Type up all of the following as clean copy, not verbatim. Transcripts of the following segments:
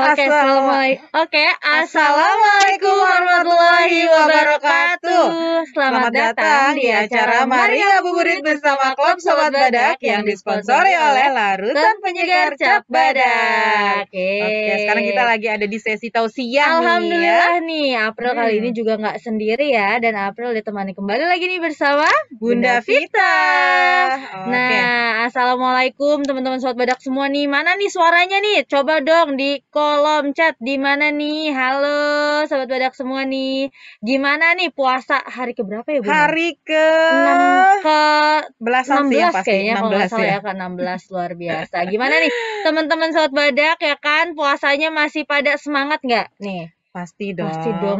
Assalamualaikum warahmatullahi wabarakatuh. Selamat datang di acara Mari Ngabuburit bersama Klub Sobat Badak yang disponsori oleh Larutan Penyegar Cap Badak. Oke, sekarang kita lagi ada di sesi tausiah Alhamdulillah nih, April kali ini juga nggak sendiri ya, dan April ditemani kembali lagi nih bersama Bunda Vita. Nah, assalamualaikum teman-teman Sobat Badak semua nih. Mana nih suaranya nih? Coba dong di kolom chat. Di mana nih? Halo Sobat Badak semua nih. Gimana nih puasa hari keberapa ya, Bunda? Hari ke 16 kayaknya, kalau nggak salah ya, ke 16. Luar biasa. Gimana nih teman-teman Sobat Badak ya kan? Puasanya masih pada semangat nggak nih? Pasti dong.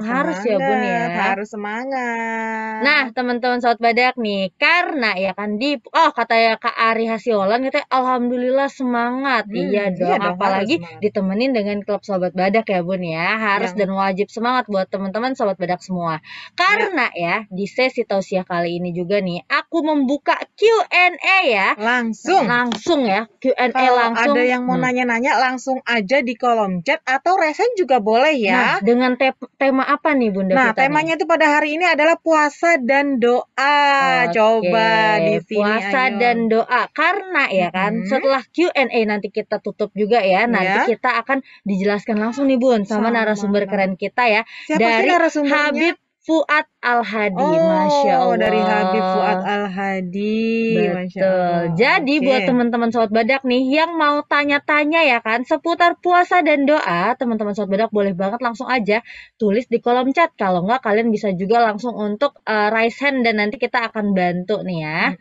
Harus ya Bun ya. Harus semangat. Nah, teman-teman Sobat Badak nih, karena ya kan katanya Kak Ari Hasiolan gitu, alhamdulillah semangat. Iya dong, apalagi ditemenin dengan klub Sobat Badak ya Bun ya. Harus dan wajib semangat buat teman-teman Sobat Badak semua. Karena ya di sesi tausiah kali ini juga nih, aku membuka Q&A ya. Langsung ya, Q&A langsung. Ada yang mau nanya-nanya langsung aja di kolom chat atau resen juga boleh ya. Nah, dengan tema apa nih Bunda Nah, Vita temanya itu pada hari ini adalah puasa dan doa. Coba di sini puasa dan doa. Karena ya kan, setelah Q&A nanti kita tutup juga ya. Nanti kita akan dijelaskan langsung nih Bun sama narasumber keren kita ya. Siapa dari sih narasumbernya? Habib Fuad Al-Hadi. Masya Allah. Dari Habib Fuad Al-Hadi. Betul. Jadi buat teman-teman Sobat Badak nih yang mau tanya-tanya ya kan seputar puasa dan doa, teman-teman Sobat Badak boleh banget langsung aja tulis di kolom chat. Kalau enggak kalian bisa juga langsung untuk raise hand dan nanti kita akan bantu nih ya.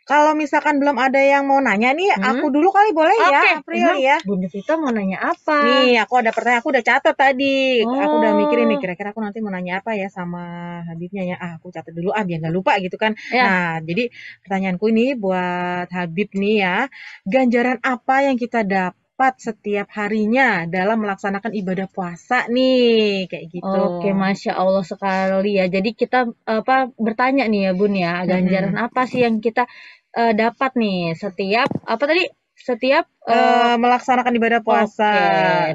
Kalau misalkan belum ada yang mau nanya nih, aku dulu kali boleh ya, April ya. Bunda Vita mau nanya apa? Nih, aku ada pertanyaan, aku udah catat tadi. Aku udah mikirin nih, kira-kira aku nanti mau nanya apa ya sama Habibnya ya. Aku catat dulu biar nggak lupa gitu kan. Nah, jadi pertanyaanku ini buat Habib nih ya. Ganjaran apa yang kita dapat setiap harinya dalam melaksanakan ibadah puasa nih, kayak gitu. Oke, Masya Allah sekali ya. Jadi kita bertanya nih ya Bun ya, ganjaran apa sih yang kita dapat nih setiap melaksanakan ibadah puasa.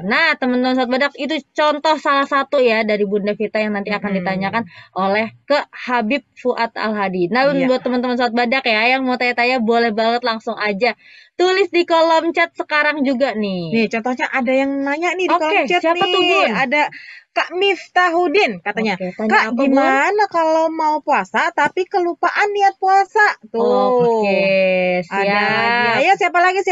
Nah, teman-teman Sobat Badak, itu contoh salah satu ya dari Bunda Vita yang nanti akan ditanyakan oleh ke Habib Fuad Al-Hadi. Nah, buat teman-teman Sobat Badak ya yang mau tanya-tanya boleh banget langsung aja tulis di kolom chat sekarang juga nih. Nih, contohnya ada yang nanya nih di kolom chat siapa nih. Tuh, Bun? Ada Kak Miftahudin katanya, Kak gimana kalau mau puasa tapi kelupaan niat puasa? Tuh. Siap. Ayo siapa lagi?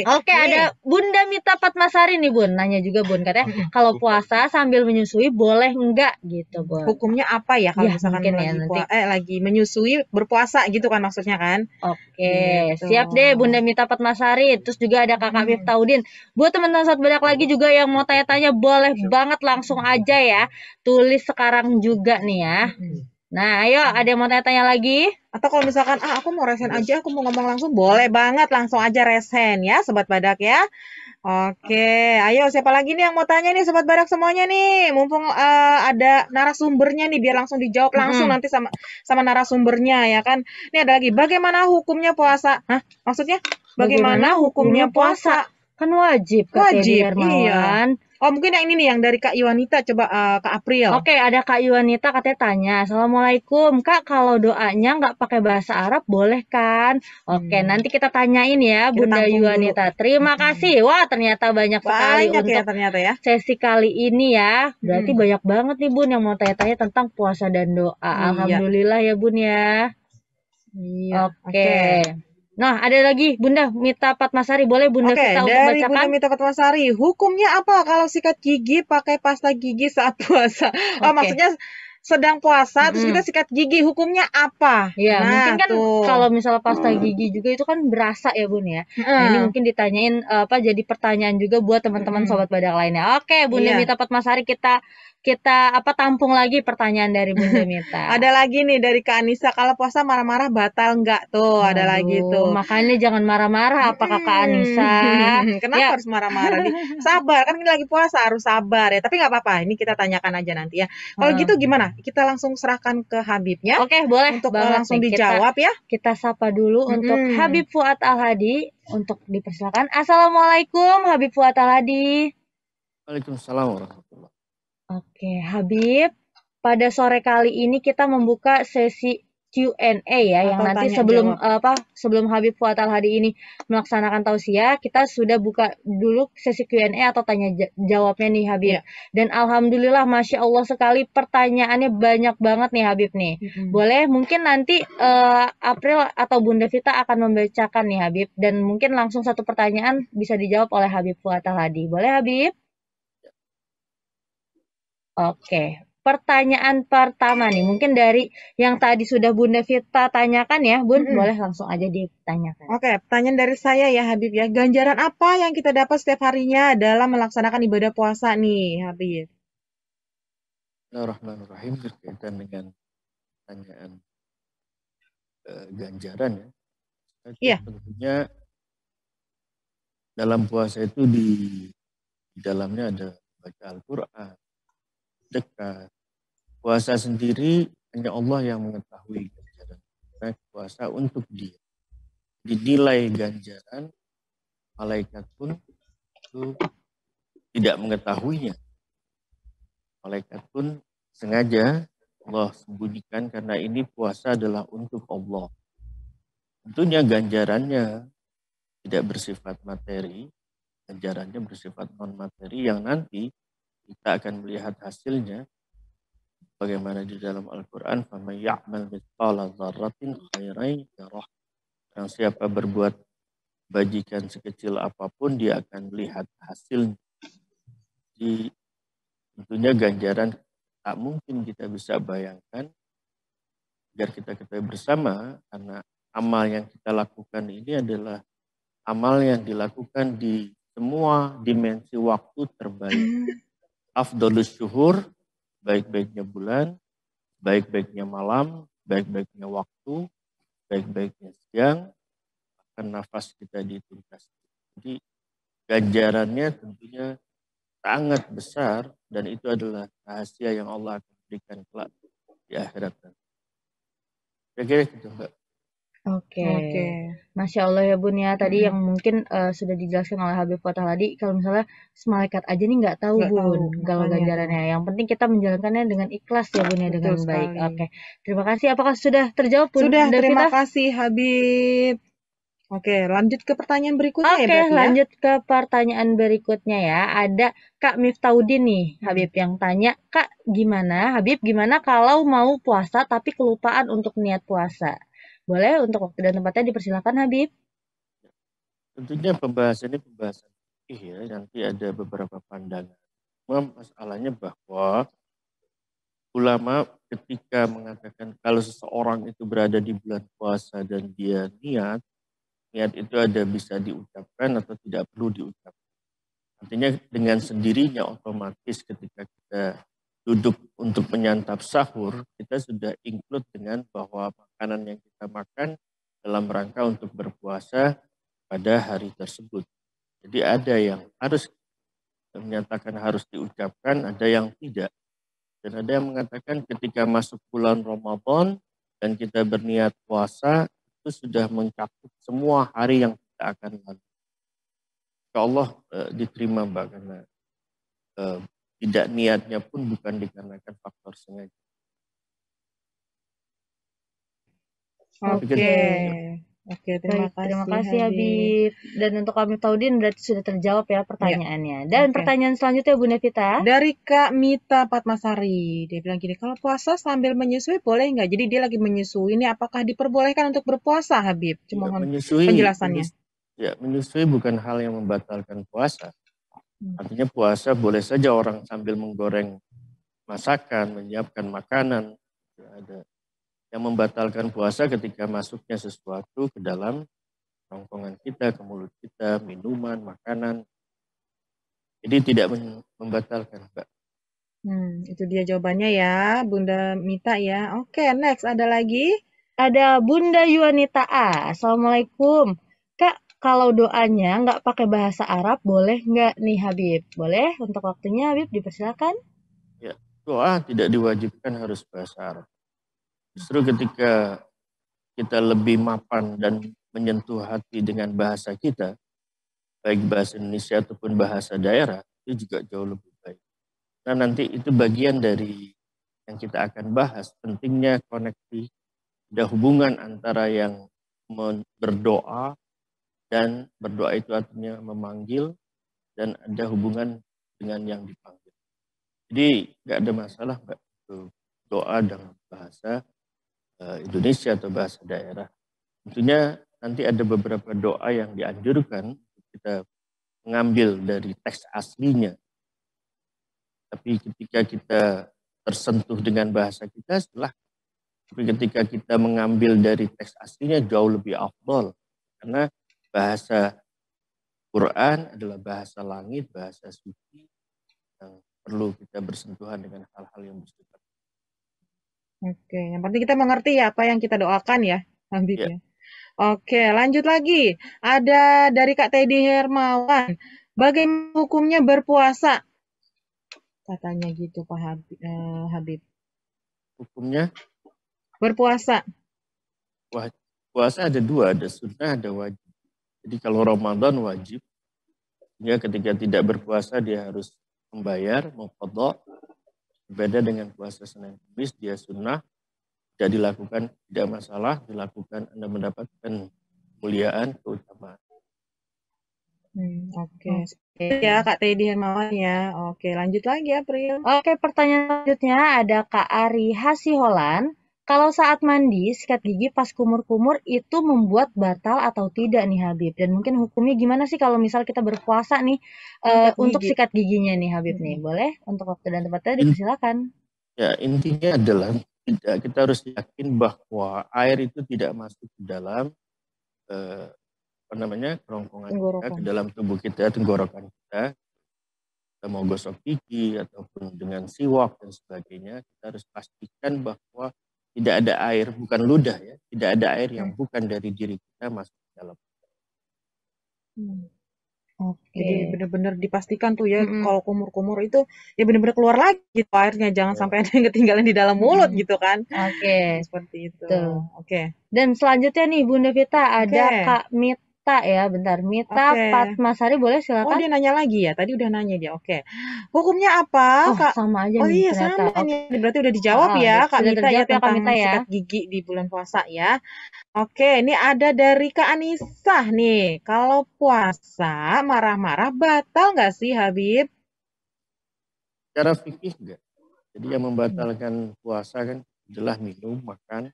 Ada Bunda Mita Fatmasari nih Bun, nanya juga Bun, katanya kalau puasa sambil menyusui boleh enggak gitu Bun? Hukumnya apa ya kalau misalkan lagi menyusui berpuasa gitu kan maksudnya kan? Siap deh Bunda Mita Fatmasari. Terus juga ada Kakak Miftahudin. Buat teman-teman Sobat Badak lagi juga yang mau tanya-tanya boleh banget langsung aja ya, tulis sekarang juga nih ya. Nah, ayo ada yang mau tanya-tanya lagi? Atau kalau misalkan aku mau resen aja, aku mau ngomong langsung, boleh banget langsung aja resen ya Sobat Badak ya. Oke, ayo siapa lagi nih yang mau tanya nih Sobat Badak semuanya nih, mumpung ada narasumbernya nih, biar langsung dijawab langsung nanti sama narasumbernya ya kan. Ini ada lagi, bagaimana hukumnya puasa? Maksudnya bagaimana hukumnya puasa? Kan wajib, iya. Mungkin yang ini nih, yang dari Kak Iwanita, coba Kak April. Ada Kak Iwanita katanya tanya, Assalamualaikum Kak, kalau doanya nggak pakai bahasa Arab boleh kan? Nanti kita tanyain ya Bunda Iwanita. Terima kasih. Wah, ternyata banyak sekali untuk sesi kali ini ya. Berarti banyak banget nih Bun yang mau tanya-tanya tentang puasa dan doa. Alhamdulillah ya Bun ya. Nah, ada lagi Bunda Mita Fatmasari, boleh Bunda Vita untuk bacakan? Dari Bunda Mita Fatmasari, hukumnya apa kalau sikat gigi pakai pasta gigi saat puasa? Maksudnya sedang puasa terus kita sikat gigi, hukumnya apa? Ya, mungkin kan kalau misalnya pasta gigi juga itu kan berasa ya Bun ya. Nah, ini mungkin ditanyain jadi pertanyaan juga buat teman-teman Sobat Badak lainnya. Bunda Mita Fatmasari, kita kita tampung lagi pertanyaan dari Bunda Mita. Ada lagi nih dari Kak Anissa, kalau puasa marah-marah batal nggak tuh? Ada lagi tuh. Makanya jangan marah-marah apa Kakak Anissa. Kenapa harus marah-marah? Sabar, kan ini lagi puasa harus sabar ya. Tapi nggak apa-apa, ini kita tanyakan aja nanti ya. Kalau gitu gimana? Kita langsung serahkan ke Habibnya. Oke, boleh untuk banget langsung nih. dijawab ya. Kita sapa dulu untuk Habib Fuad Al-Hadi untuk dipersilakan. Assalamualaikum Habib Fuad Al-Hadi. Waalaikumsalam warahmatullahi wabarakatuh. Oke, Habib. Pada sore kali ini kita membuka sesi Q&A ya, yang nanti sebelum Habib Fuad Al-Hadi ini melaksanakan tausiah, kita sudah buka dulu sesi Q&A atau tanya jawabnya nih Habib. Ya. Dan alhamdulillah Masya Allah sekali pertanyaannya banyak banget nih Habib nih. Boleh mungkin nanti April atau Bunda Vita akan membacakan nih Habib, dan mungkin langsung satu pertanyaan bisa dijawab oleh Habib Fuad Al-Hadi. Boleh Habib? Oke. Pertanyaan pertama nih, mungkin dari yang tadi sudah Bunda Vita tanyakan ya, Bun, boleh langsung aja ditanyakan. Oke, pertanyaan dari saya ya Habib ya, ganjaran apa yang kita dapat setiap harinya dalam melaksanakan ibadah puasa nih Habib? Bismillahirrahmanirrahim, berkaitan dengan pertanyaan ganjaran ya. Iya. Tentunya dalam puasa itu di dalamnya ada baca Al-Quran, dekat. Puasa sendiri hanya Allah yang mengetahui ganjaran. Karena puasa untuk dia. Dinilai ganjaran, malaikat pun itu tidak mengetahuinya. Malaikat pun sengaja Allah sembunyikan karena ini puasa adalah untuk Allah. Tentunya ganjarannya tidak bersifat materi, ganjarannya bersifat non-materi yang nanti kita akan melihat hasilnya. Bagaimana di dalam Al-Quran, فَمَنْ يَعْمَلْ مِثْقَالَ ذَرَّةٍ خَيْرًا يَرَهُ. Yang siapa berbuat bajikan sekecil apapun, dia akan melihat hasilnya. Jadi tentunya ganjaran tak mungkin kita bisa bayangkan agar kita ketahui bersama, karena amal yang kita lakukan ini adalah amal yang dilakukan di semua dimensi waktu terbaik. Afdolus syuhur, baik-baiknya bulan, baik-baiknya malam, baik-baiknya waktu, baik-baiknya siang, bahkan nafas kita dituntas. Jadi ganjarannya tentunya sangat besar, dan itu adalah rahasia yang Allah akan berikan kelak di akhirat. Kira-kira gitu, Mbak. Oke. Masya Allah ya Bun ya, tadi yang mungkin sudah dijelaskan oleh Habib Fuad Al-Hadi, kalau misalnya malaikat aja nih nggak tahu Bun kalau ganjarannya. Yang penting kita menjalankannya dengan ikhlas ya Bun ya, dengan baik. Oke. Terima kasih. Apakah sudah terjawab Bun? Sudah, terima kasih Habib. Oke, lanjut ke pertanyaan berikutnya ya berarti ya. Lanjut ke pertanyaan berikutnya ya. Ada Kak Miftaudin nih, Habib yang tanya, Kak gimana kalau mau puasa tapi kelupaan untuk niat puasa? Boleh, untuk waktu dan tempatnya dipersilakan Habib. Tentunya pembahasan ini pembahasan ya, nanti ada beberapa pandangan. Masalahnya bahwa ulama ketika mengatakan kalau seseorang itu berada di bulan puasa dan dia niat itu ada bisa diucapkan atau tidak perlu diucapkan. Artinya dengan sendirinya otomatis ketika kita duduk untuk menyantap sahur, kita sudah include dengan bahwa makanan yang kita makan dalam rangka untuk berpuasa pada hari tersebut. Jadi ada yang harus menyatakan harus diucapkan, ada yang tidak. Dan ada yang mengatakan ketika masuk bulan Ramadan dan kita berniat puasa, itu sudah mencakup semua hari yang kita akan lalui. Insya Allah diterima Mbak, karena tidak niatnya pun bukan dikarenakan faktor sengaja. Oke, terima kasih Habib. Dan untuk kami Taudin berarti sudah terjawab ya pertanyaannya. Dan pertanyaan selanjutnya Bunda Vita. Dari Kak Mita Patmasari. Dia bilang gini, kalau puasa sambil menyusui boleh nggak? Jadi dia lagi menyusui, ini apakah diperbolehkan untuk berpuasa Habib? Cuma penjelasannya. Ya, menyusui bukan hal yang membatalkan puasa. Artinya puasa boleh saja orang sambil menggoreng masakan, menyiapkan makanan. Ada yang membatalkan puasa ketika masuknya sesuatu ke dalam rongkongan kita, ke mulut kita, minuman, makanan. Jadi tidak membatalkan, Mbak. Itu dia jawabannya ya, Bunda Mita ya. Oke, next ada lagi? Ada Bunda Yuanita A. Assalamualaikum. Kak, kalau doanya nggak pakai bahasa Arab, boleh nggak nih Habib? Boleh, untuk waktunya Habib dipersilakan. Ya, doa tidak diwajibkan harus bahasa Arab. Justru ketika kita lebih mapan dan menyentuh hati dengan bahasa kita, baik bahasa Indonesia ataupun bahasa daerah, itu juga jauh lebih baik. Nah, nanti itu bagian dari yang kita akan bahas, pentingnya koneksi, ada hubungan antara yang berdoa, dan berdoa itu artinya memanggil, dan ada hubungan dengan yang dipanggil. Jadi nggak ada masalah Mbak, itu doa dengan bahasa Indonesia atau bahasa daerah. Tentunya nanti ada beberapa doa yang dianjurkan kita mengambil dari teks aslinya. Tapi ketika kita tersentuh dengan bahasa kita, tapi ketika kita mengambil dari teks aslinya jauh lebih afdol. Karena bahasa Quran adalah bahasa langit, bahasa suci yang perlu kita bersentuhan dengan hal-hal yang bersifat. Oke, yang penting kita mengerti ya apa yang kita doakan ya, Habib Ya, ya. Oke, lanjut lagi. Ada dari Kak Teddy Hermawan. Bagaimana hukumnya berpuasa? Katanya gitu Pak Habib. hukumnya Berpuasa. puasa ada dua, ada sunnah, ada wajib. Jadi kalau Ramadan wajib, ya ketika tidak berpuasa dia harus membayar, mengqadha. Berbeda dengan puasa Senin Kamis, dia sunnah, tidak dilakukan, tidak masalah, dilakukan Anda mendapatkan kemuliaan, keutamaan. Oke. Ya Kak Teddy Hermawan ya. Oke, lanjut lagi April. Oke, pertanyaan selanjutnya ada Kak Ari Hasiholan. Kalau saat mandi, sikat gigi pas kumur-kumur itu membuat batal atau tidak nih Habib? Dan mungkin hukumnya gimana sih kalau misal kita berpuasa nih untuk Gigi. sikat giginya nih Habib nih? Boleh? Untuk waktu dan tempatnya dipersilakan. Ya, intinya adalah kita harus yakin bahwa air itu tidak masuk ke dalam kerongkongan kita, ke dalam tubuh kita, tenggorokan kita. Kita mau gosok gigi ataupun dengan siwak dan sebagainya, kita harus pastikan bahwa tidak ada air, bukan ludah ya, tidak ada air yang bukan dari diri kita masuk ke dalam. Jadi benar-benar dipastikan tuh ya kalau kumur-kumur itu ya benar-benar keluar lagi gitu airnya, jangan sampai ada yang ketinggalan di dalam mulut gitu kan. Seperti itu. Oke. Dan selanjutnya nih Bunda Vita ada Kak Mita ya, bentar. Mita Patmasari, boleh silakan. Oh, dia nanya lagi ya. Tadi udah nanya dia. Oke. Hukumnya apa, Kak? Sama aja Oh nih iya, ternyata. sama nih. Berarti udah dijawab ya, Kak Mita ya, tentang sikat gigi di bulan puasa ya. Oke, ini ada dari Kak Anissa nih. Kalau puasa marah-marah batal nggak sih, Habib? Secara fikih enggak. Jadi yang membatalkan puasa kan adalah minum, makan.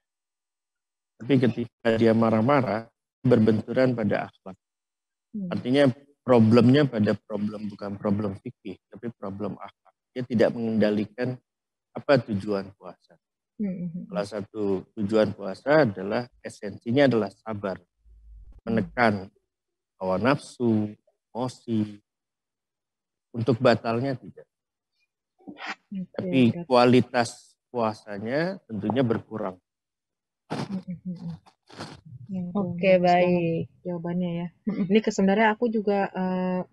Tapi ketika dia marah-marah, berbenturan pada akhlak. Artinya problemnya pada bukan problem fikih, tapi problem akhlak. Dia tidak mengendalikan apa tujuan puasa. Salah satu tujuan puasa adalah esensinya adalah sabar, menekan hawa nafsu, emosi. Untuk batalnya tidak. Tapi kualitas puasanya tentunya berkurang. Oke, baik. Jawabannya ya. Ini sebenarnya aku juga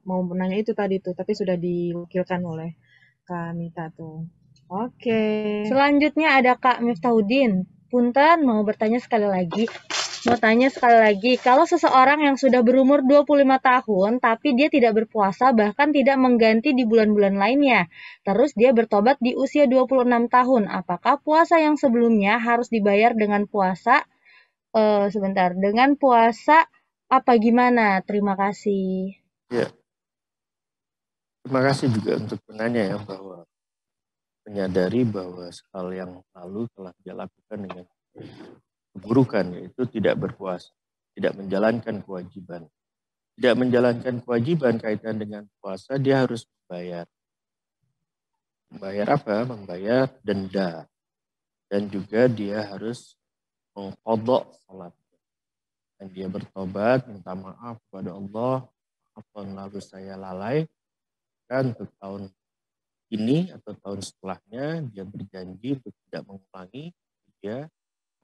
mau menanya itu tadi tuh, tapi sudah diwakilkan oleh Kak Mita tuh. Oke. Selanjutnya ada Kak Miftahudin. Punten, mau bertanya sekali lagi. Mau tanya sekali lagi, kalau seseorang yang sudah berumur 25 tahun, tapi dia tidak berpuasa, bahkan tidak mengganti di bulan-bulan lainnya, terus dia bertobat di usia 26 tahun, apakah puasa yang sebelumnya harus dibayar dengan puasa, dengan puasa apa gimana? Terima kasih. Ya. Terima kasih juga untuk penanya ya, bahwa menyadari bahwa hal yang lalu telah dia lakukan dengan keburukan, yaitu tidak berpuasa, tidak menjalankan kewajiban. Tidak menjalankan kewajiban kaitan dengan puasa, dia harus membayar. Membayar apa? Membayar denda. Dan juga dia harus mengqadha salat. Dan dia bertobat, minta maaf kepada Allah, apa lalu saya lalai, dan untuk tahun ini atau tahun setelahnya dia berjanji untuk tidak mengulangi, dia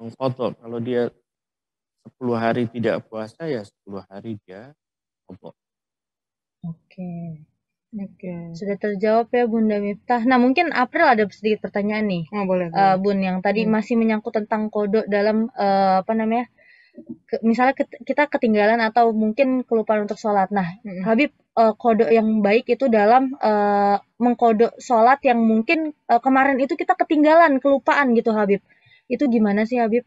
mengqadha. Kalau dia 10 hari tidak puasa ya 10 hari dia qadha. Oke. Oke. Sudah terjawab ya Bunda Miftah. Nah mungkin April ada sedikit pertanyaan nih. Oh, boleh. Bun, yang tadi masih menyangkut tentang kodok dalam apa namanya? Misalnya kita ketinggalan atau mungkin kelupaan untuk sholat. Nah, Habib, kodok yang baik itu dalam mengkodok sholat yang mungkin kemarin itu kita ketinggalan, kelupaan gitu Habib. Itu gimana sih Habib?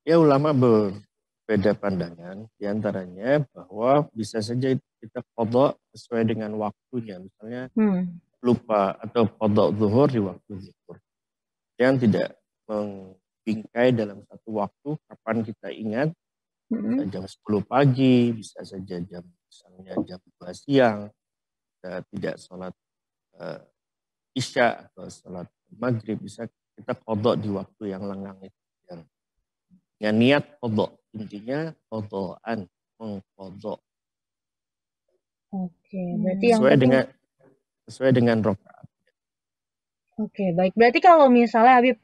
Ya ulama berbeda pandangan, diantaranya bahwa bisa saja kita qadha sesuai dengan waktunya. Misalnya lupa atau qadha zuhur di waktu zuhur. Yang tidak membingkai dalam satu waktu kapan kita ingat, bisa jam 10 pagi, bisa saja misalnya jam 2 siang, kita tidak sholat isya atau sholat maghrib, bisa kita qadha di waktu yang lengang itu. Ya, niat qadha, intinya qadhaan, mengqadha. Oke, berarti yang sesuai dengan rakaat. Oke, baik. Berarti kalau misalnya Habib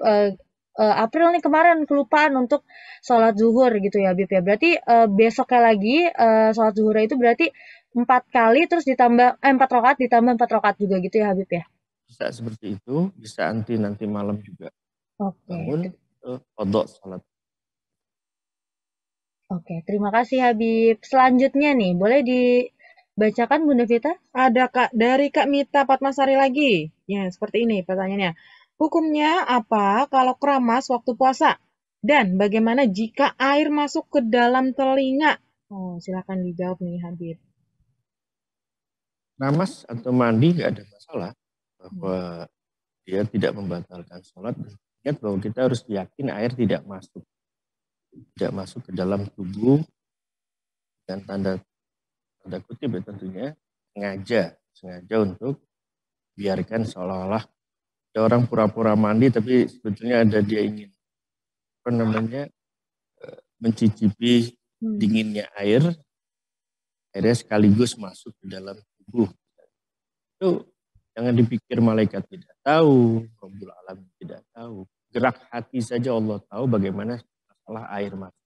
April nih kemarin kelupaan untuk sholat zuhur gitu ya Habib ya. Berarti besoknya lagi sholat zuhur itu berarti 4 kali terus ditambah 4 rakaat ditambah 4 rakaat juga gitu ya Habib ya. Bisa seperti itu, bisa nanti malam juga. Oke. Bangun qadha sholat. Oke, terima kasih Habib. Selanjutnya nih, boleh dibacakan Bunda Vita? Ada dari Kak Mita Patmasari lagi. Ya, seperti ini pertanyaannya. Hukumnya apa kalau keramas waktu puasa? Dan bagaimana jika air masuk ke dalam telinga? Oh, silakan dijawab nih Habib. Keramas atau mandi nggak ada masalah. Bahwa dia tidak membatalkan sholat. Ingat bahwa kita harus yakin air tidak masuk ke dalam tubuh, dan tanda kutip ya tentunya sengaja untuk biarkan seolah-olah ada orang pura-pura mandi tapi sebetulnya ada dia ingin mencicipi dinginnya airnya sekaligus masuk ke dalam tubuh. Itu jangan dipikir malaikat tidak tahu, Rabbul Alamin tidak tahu. Gerak hati saja Allah tahu bagaimana masalah air masuk.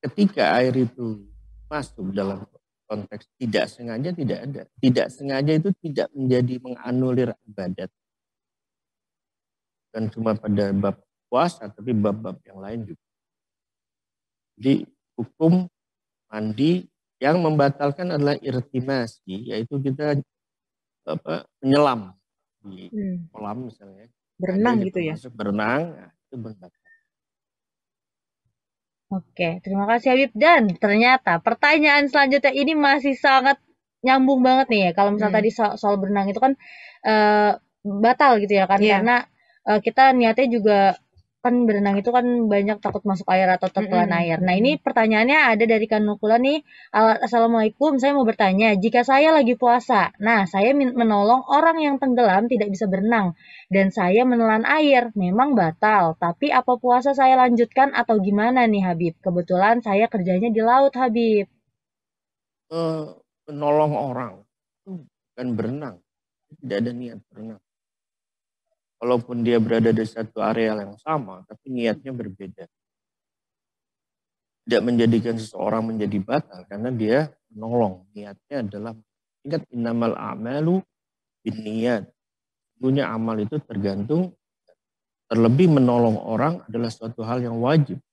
Ketika air itu masuk dalam konteks tidak sengaja, tidak ada. Tidak sengaja itu tidak menjadi menganulir ibadat. Bukan cuma pada bab puasa, tapi bab-bab yang lain juga. Jadi hukum mandi yang membatalkan adalah irtimasi, yaitu kita menyelam di kolam misalnya. Berenang gitu ya? Masuk berenang, nah, itu membatalkan. Oke, terima kasih Habib. Dan ternyata pertanyaan selanjutnya ini masih sangat nyambung banget nih ya. Kalau misalnya tadi soal berenang itu kan batal gitu ya kan. Karena kita niatnya juga kan berenang itu kan banyak takut masuk air atau tertelan air. Nah ini pertanyaannya ada dari Kanukula nih. Assalamualaikum, saya mau bertanya. Jika saya lagi puasa, nah saya menolong orang yang tenggelam tidak bisa berenang. Dan saya menelan air, memang batal. Tapi apa puasa saya lanjutkan atau gimana nih Habib? Kebetulan saya kerjanya di laut Habib. Menolong orang, itu bukan berenang. Tidak ada niat berenang. Walaupun dia berada di satu area yang sama, tapi niatnya berbeda. Tidak menjadikan seseorang menjadi batal, karena dia menolong. Niatnya adalah, ingat innamal a'malu binniyat. Sebenarnya amal itu tergantung, terlebih menolong orang adalah suatu hal yang wajib.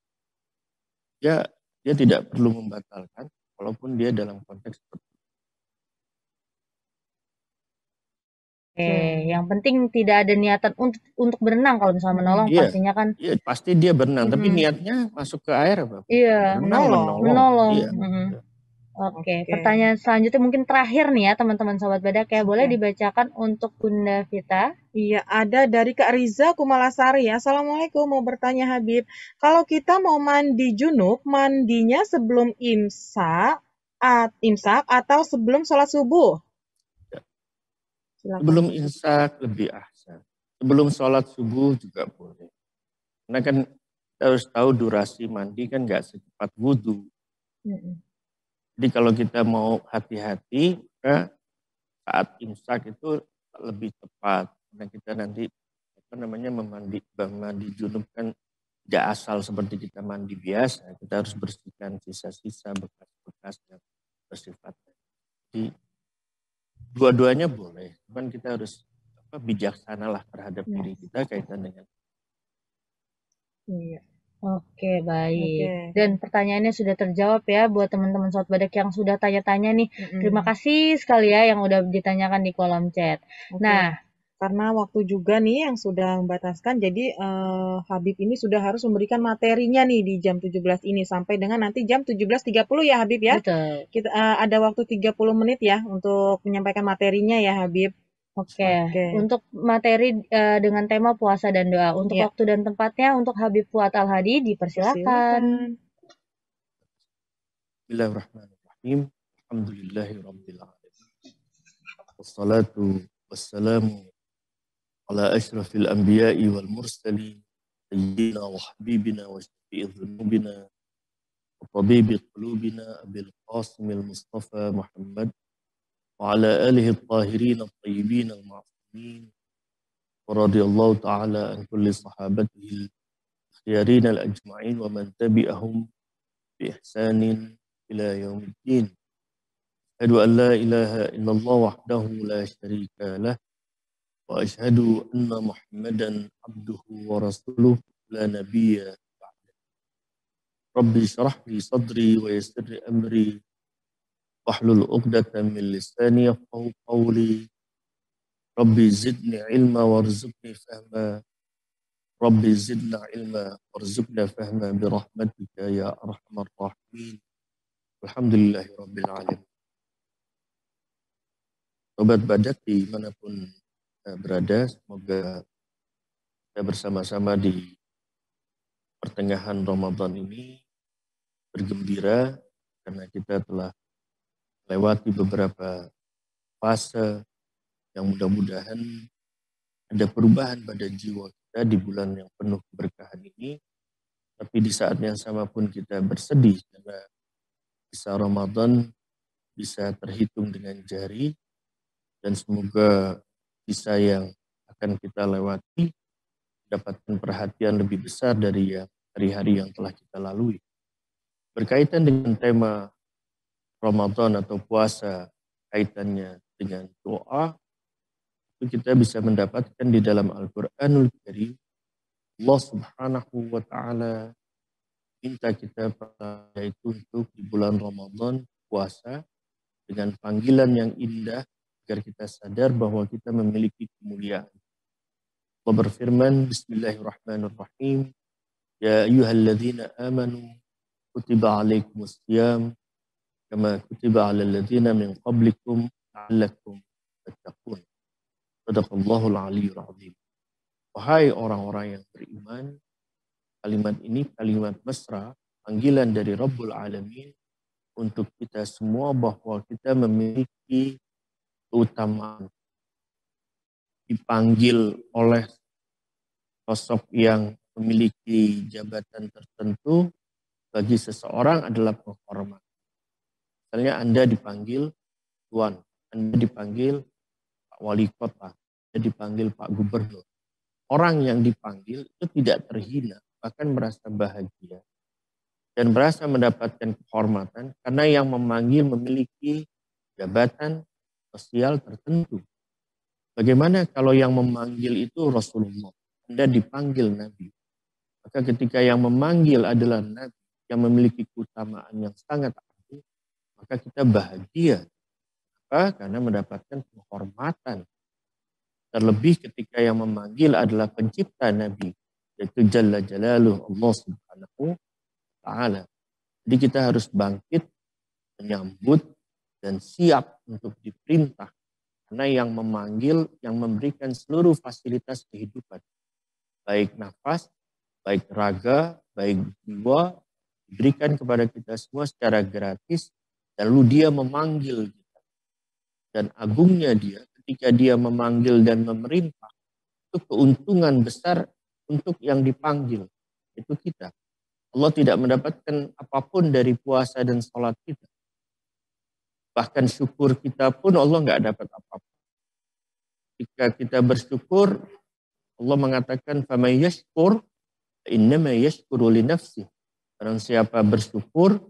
Dia tidak perlu membatalkan, walaupun dia dalam konteks seperti itu. Oke, yang penting tidak ada niatan untuk berenang kalau misalnya menolong pastinya kan. Iya, pasti dia berenang, tapi niatnya masuk ke air apa? Iya, menolong. Iya. Oke, pertanyaan selanjutnya mungkin terakhir nih ya teman-teman Sobat Badak ya. Boleh dibacakan untuk Bunda Vita? Iya, ada dari Kak Riza Kumalasari. Assalamualaikum, mau bertanya Habib. Kalau kita mau mandi junub, mandinya sebelum imsak atau sebelum sholat subuh? Sebelum imsak lebih ahsan. Sebelum sholat subuh juga boleh. Karena kan kita harus tahu durasi mandi kan nggak secepat wudhu. Jadi kalau kita mau hati-hati, saat imsak itu lebih tepat. Karena kita nanti mandi junub kan tidak asal seperti kita mandi biasa. Kita harus bersihkan sisa-sisa bekas-bekas yang bersifat. Jadi dua-duanya boleh, cuman kita harus bijaksana lah terhadap diri kita kaitan dengan. Iya. Oke, baik. Dan pertanyaannya sudah terjawab ya buat teman-teman Sobat Badak yang sudah tanya-tanya nih. Terima kasih sekali ya yang udah ditanyakan di kolom chat. Nah, karena waktu juga nih yang sudah membataskan, jadi Habib ini sudah harus memberikan materinya nih di jam 17 ini sampai dengan nanti jam 17.30 ya Habib ya. Betul. Kita ada waktu 30 menit ya untuk menyampaikan materinya ya Habib. Oke. Untuk materi dengan tema puasa dan doa. Untuk waktu dan tempatnya untuk Habib Fuad Al-Hadi dipersilakan. Bismillahirrahmanirrahim. Alhamdulillahirabbil alamin. Wassalatu wassalamu ala asyrafil anbiya'i wal mursalin sayyidina wa habibina wa syafi'i dhunubina wa tabibi qulubina abil qasimil mustafa Muhammad wa ala alihi at-tahirin at-tayyibin al-ma'sumin wa radiyallahu ta'ala an kulli sahabatihi al-khiyarin al-ajma'in wa man tabi'ahum bi ihsanin ila yaumiddin. Asyhadu an la ilaha illallah wahdahu la syarika lah wa asyhadu anna Muhammadan abduhu wa rasuluh la nabiyya ba'da. Rabbi syrah li sadri wa yassir li amri wahlul 'uqdatam min lisani yafqahu qawli. Rabbi zidni ilma warzuqni fahma. Rabbi zidna ilma warzuqna fahma bi rahmatika ya arhamar rahimin. Alhamdulillahirabbil alamin. Sobat Badak dimanapun berada, semoga kita bersama-sama di pertengahan Ramadan ini bergembira karena kita telah melewati beberapa fase yang mudah-mudahan ada perubahan pada jiwa kita di bulan yang penuh keberkahan ini. Tapi di saat yang sama pun kita bersedih karena sisa Ramadan bisa terhitung dengan jari, dan semoga sisa yang akan kita lewati mendapatkan perhatian lebih besar dari hari-hari yang telah kita lalui. Berkaitan dengan tema Ramadan atau puasa, kaitannya dengan doa, itu kita bisa mendapatkan di dalam Al-Quranul Karim, Allah Subhanahu wa Ta'ala minta kita yaitu untuk di bulan Ramadan puasa dengan panggilan yang indah agar kita sadar bahwa kita memiliki kemuliaan. Allah berfirman, Bismillahirrahmanirrahim, Ya ayyuhalladzina amanu kutiba alaikumus siyam kama kutiba alal ladzina min qablikum la'allakum tattaqun. Shadaqallahul aliyyul azim. Wahai orang-orang yang beriman, kalimat ini kalimat mesra, panggilan dari Rabbul Alamin untuk kita semua bahwa kita memiliki keutamaan. Dipanggil oleh sosok yang memiliki jabatan tertentu bagi seseorang adalah penghormatan. Misalnya Anda dipanggil Tuan, Anda dipanggil Pak Wali Kota, Anda dipanggil Pak Gubernur. Orang yang dipanggil itu tidak terhina, bahkan merasa bahagia dan merasa mendapatkan kehormatan karena yang memanggil memiliki jabatan sosial tertentu. Bagaimana kalau yang memanggil itu Rasulullah? Anda dipanggil Nabi. Maka ketika yang memanggil adalah Nabi yang memiliki keutamaan yang sangat agung, maka kita bahagia. Kenapa? Karena mendapatkan penghormatan. Terlebih ketika yang memanggil adalah pencipta Nabi, yaitu Jalla Jalaluh Allah Subhanahu wa Ta'ala. Jadi kita harus bangkit, menyambut, dan siap untuk diperintah. Karena yang memanggil, yang memberikan seluruh fasilitas kehidupan. Baik nafas, baik raga, baik jiwa, diberikan kepada kita semua secara gratis. Lalu dia memanggil kita. Dan agungnya dia, ketika dia memanggil dan memerintah, itu keuntungan besar untuk yang dipanggil. Itu kita. Allah tidak mendapatkan apapun dari puasa dan sholat kita. Bahkan syukur kita pun Allah nggak dapat apa-apa. Ketika kita bersyukur, Allah mengatakan faman yashkur innama yashkuru li nafsi. Barang siapa bersyukur,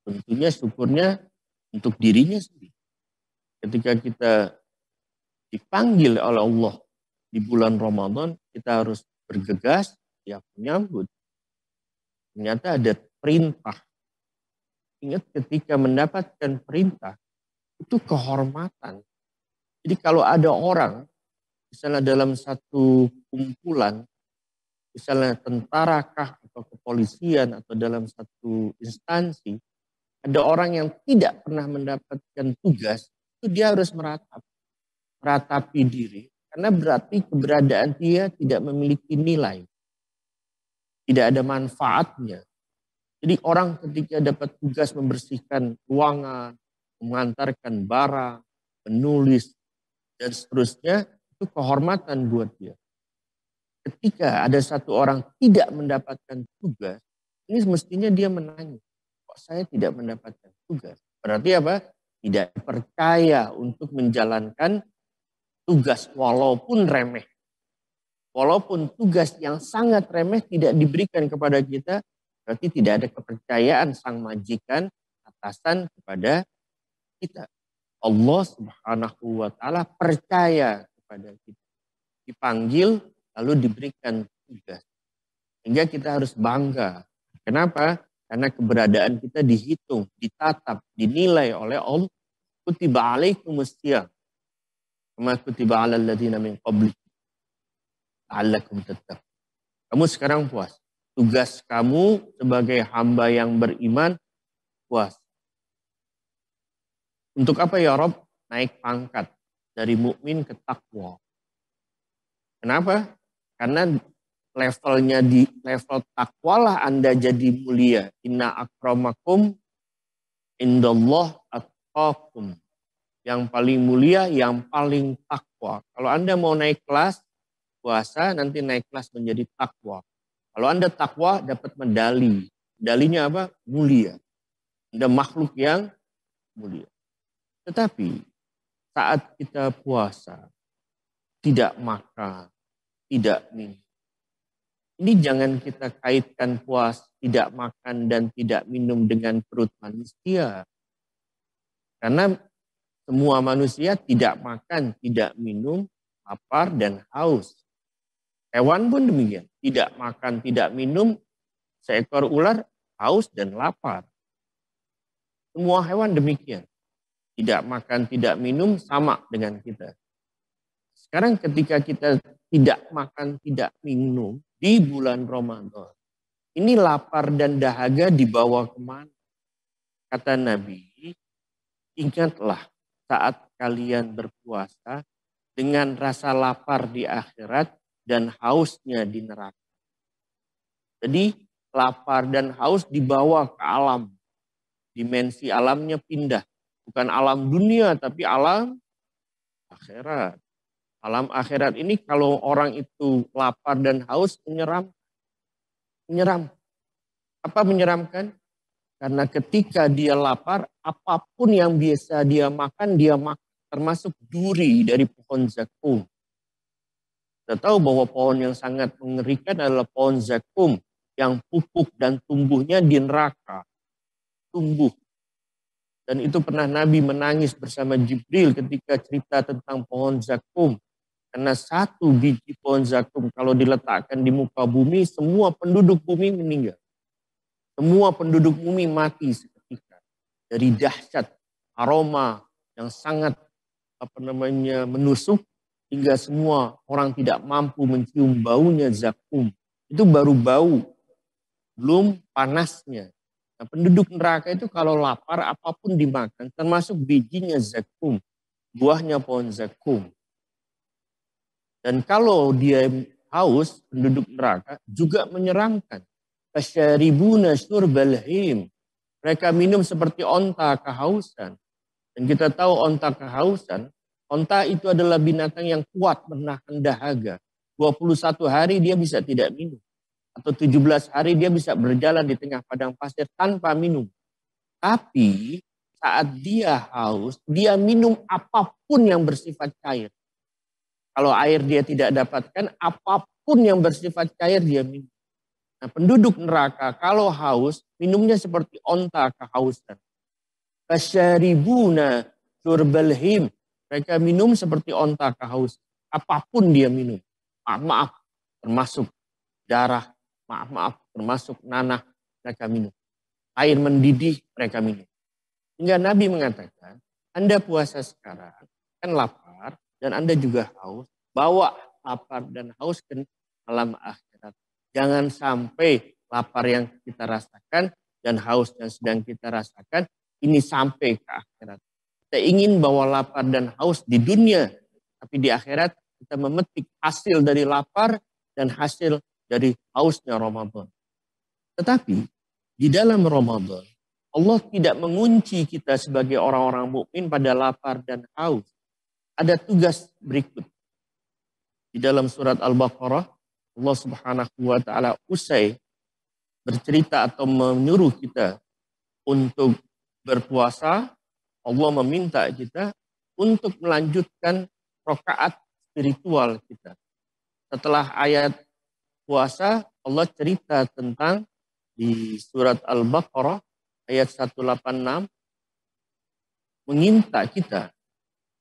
tentunya syukurnya untuk dirinya sendiri. Ketika kita dipanggil oleh Allah di bulan Ramadan, kita harus bergegas, ya menyambut. Ternyata ada perintah. Ingat ketika mendapatkan perintah, itu kehormatan. Jadi kalau ada orang, misalnya dalam satu kumpulan, misalnya tentara kah atau kepolisian atau dalam satu instansi, ada orang yang tidak pernah mendapatkan tugas, itu dia harus meratapi diri. Karena berarti keberadaan dia tidak memiliki nilai. Tidak ada manfaatnya. Jadi orang ketika dapat tugas membersihkan ruangan, mengantarkan barang, menulis, dan seterusnya, itu kehormatan buat dia. Ketika ada satu orang tidak mendapatkan tugas, ini semestinya dia menanya, kok saya tidak mendapatkan tugas? Berarti apa? Tidak percaya untuk menjalankan tugas walaupun remeh. Walaupun tugas yang sangat remeh tidak diberikan kepada kita, berarti tidak ada kepercayaan sang majikan atasan kepada kita. Allah Subhanahu wa Ta'ala percaya kepada kita. Dipanggil lalu diberikan tugas. Sehingga kita harus bangga. Kenapa? Karena keberadaan kita dihitung, ditatap, dinilai oleh Allah. Kutiba alaikumus syiyam kama kutiba alal ladzina min qablikum la'allakum tattaqun. Kamu sekarang puas. Tugas kamu sebagai hamba yang beriman puas. Untuk apa ya Rob? Naik pangkat dari mukmin ke takwa. Kenapa? Karena levelnya di level takwalah Anda jadi mulia. Inna akramakum indallah atqakum. Yang paling mulia, yang paling takwa. Kalau Anda mau naik kelas puasa, nanti naik kelas menjadi takwa. Kalau Anda takwa dapat medali. Medalinya apa? Mulia. Anda makhluk yang mulia. Tetapi saat kita puasa, tidak makan, tidak minum. Ini jangan kita kaitkan puasa, tidak makan dan tidak minum dengan perut manusia. Karena semua manusia tidak makan, tidak minum, lapar dan haus. Hewan pun demikian. Tidak makan, tidak minum, seekor ular haus dan lapar. Semua hewan demikian. Tidak makan, tidak minum sama dengan kita. Sekarang ketika kita tidak makan, tidak minum di bulan Ramadan. Ini lapar dan dahaga dibawa kemana? Kata Nabi, ingatlah saat kalian berpuasa dengan rasa lapar di akhirat dan hausnya di neraka. Jadi lapar dan haus dibawa ke alam. Dimensi alamnya pindah. Bukan alam dunia tapi alam akhirat. Alam akhirat ini kalau orang itu lapar dan haus menyeram. Apa menyeramkan? Karena ketika dia lapar, apapun yang biasa dia makan, termasuk duri dari pohon zakum. Kita tahu bahwa pohon yang sangat mengerikan adalah pohon zakum yang pupuk dan tumbuhnya di neraka. Tumbuh. Dan itu pernah Nabi menangis bersama Jibril ketika cerita tentang pohon zakum. Karena satu biji pohon zakum kalau diletakkan di muka bumi, semua penduduk bumi meninggal. Semua penduduk bumi mati seketika. Dari dahsyat aroma yang sangat menusuk hingga semua orang tidak mampu mencium baunya zakum. Itu baru bau, belum panasnya. Nah, penduduk neraka itu kalau lapar apapun dimakan, termasuk bijinya zakum, buahnya pohon zakum. Dan kalau dia haus, penduduk neraka juga menyeramkan. Kasyaribuna syurbal him. Mereka minum seperti onta kehausan. Dan kita tahu onta kehausan, onta itu adalah binatang yang kuat menahan dahaga. 21 hari dia bisa tidak minum. Atau 17 hari dia bisa berjalan di tengah padang pasir tanpa minum. Tapi saat dia haus, dia minum apapun yang bersifat cair. Kalau air dia tidak dapatkan, apapun yang bersifat cair dia minum. Nah, penduduk neraka kalau haus, minumnya seperti onta kehausan. Fasyaribuna syurbal him. Mereka minum seperti onta kehausan. Apapun dia minum. Maaf, termasuk darah. Maaf, termasuk nanah. Mereka minum. Air mendidih mereka minum. Hingga Nabi mengatakan, Anda puasa sekarang, kan lapar, dan Anda juga haus. Bawa lapar dan haus ke alam akhirat. Jangan sampai lapar yang kita rasakan dan haus yang sedang kita rasakan ini sampai ke akhirat. Kita ingin bawa lapar dan haus di dunia, tapi di akhirat kita memetik hasil dari lapar dan hasil dari hausnya Ramadan. Tetapi di dalam Ramadan, Allah tidak mengunci kita sebagai orang-orang mukmin pada lapar dan haus. Ada tugas berikut. Di dalam surat Al-Baqarah, Allah Subhanahu wa taala usai bercerita atau menyuruh kita untuk berpuasa, Allah meminta kita untuk melanjutkan rakaat spiritual kita. Setelah ayat puasa, Allah cerita tentang di surat Al-Baqarah ayat 186 meminta kita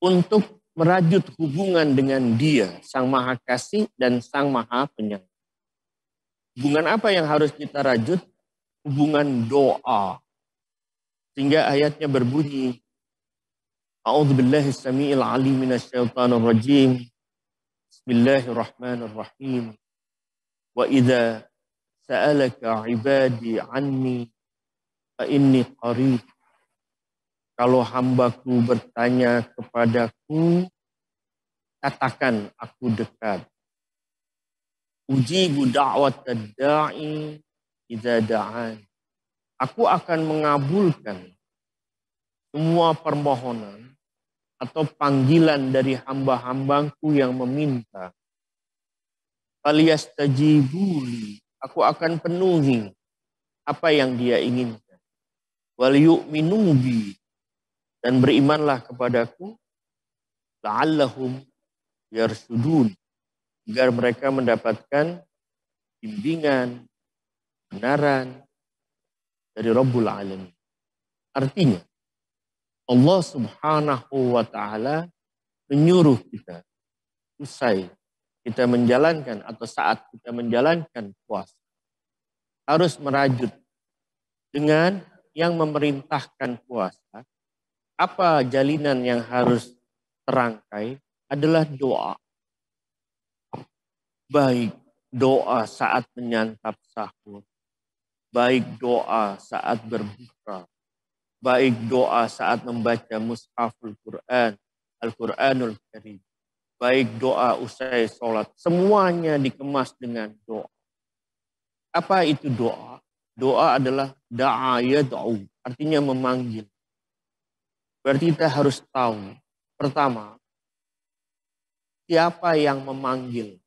untuk merajut hubungan dengan Dia, Sang Maha Kasih dan Sang Maha Penyayang. Hubungan apa yang harus kita rajut? Hubungan doa. Sehingga ayatnya berbunyi, A'udzubillahi samiil alim minasyaitonir rajim. Bismillahirrahmanirrahim. Wa idza sa'alaka 'ibadi 'anni fa inni qarib. Kalau hambaku bertanya kepadaku, katakan aku dekat. Ujibu da'watad da'i idza da'an. Aku akan mengabulkan semua permohonan atau panggilan dari hamba-hambaku yang meminta. Faliyastajibuli. Aku akan penuhi apa yang dia inginkan. Wal yu'minu bi. Dan berimanlah kepadaku, la'allahum yarsudun, agar mereka mendapatkan bimbingan, kebenaran dari Rabbul Alamin. Artinya, Allah Subhanahu wa taala menyuruh kita usai kita menjalankan atau saat kita menjalankan puasa harus merajut dengan yang memerintahkan puasa. Apa jalinan yang harus terangkai adalah doa. Baik doa saat menyantap sahur, baik doa saat berbuka, baik doa saat membaca mushaful Quran, Al-Quranul Karim, baik doa usai sholat, semuanya dikemas dengan doa. Apa itu doa? Doa adalah da'a yad'u, artinya memanggil. Berarti kita harus tahu, pertama, siapa yang memanggil?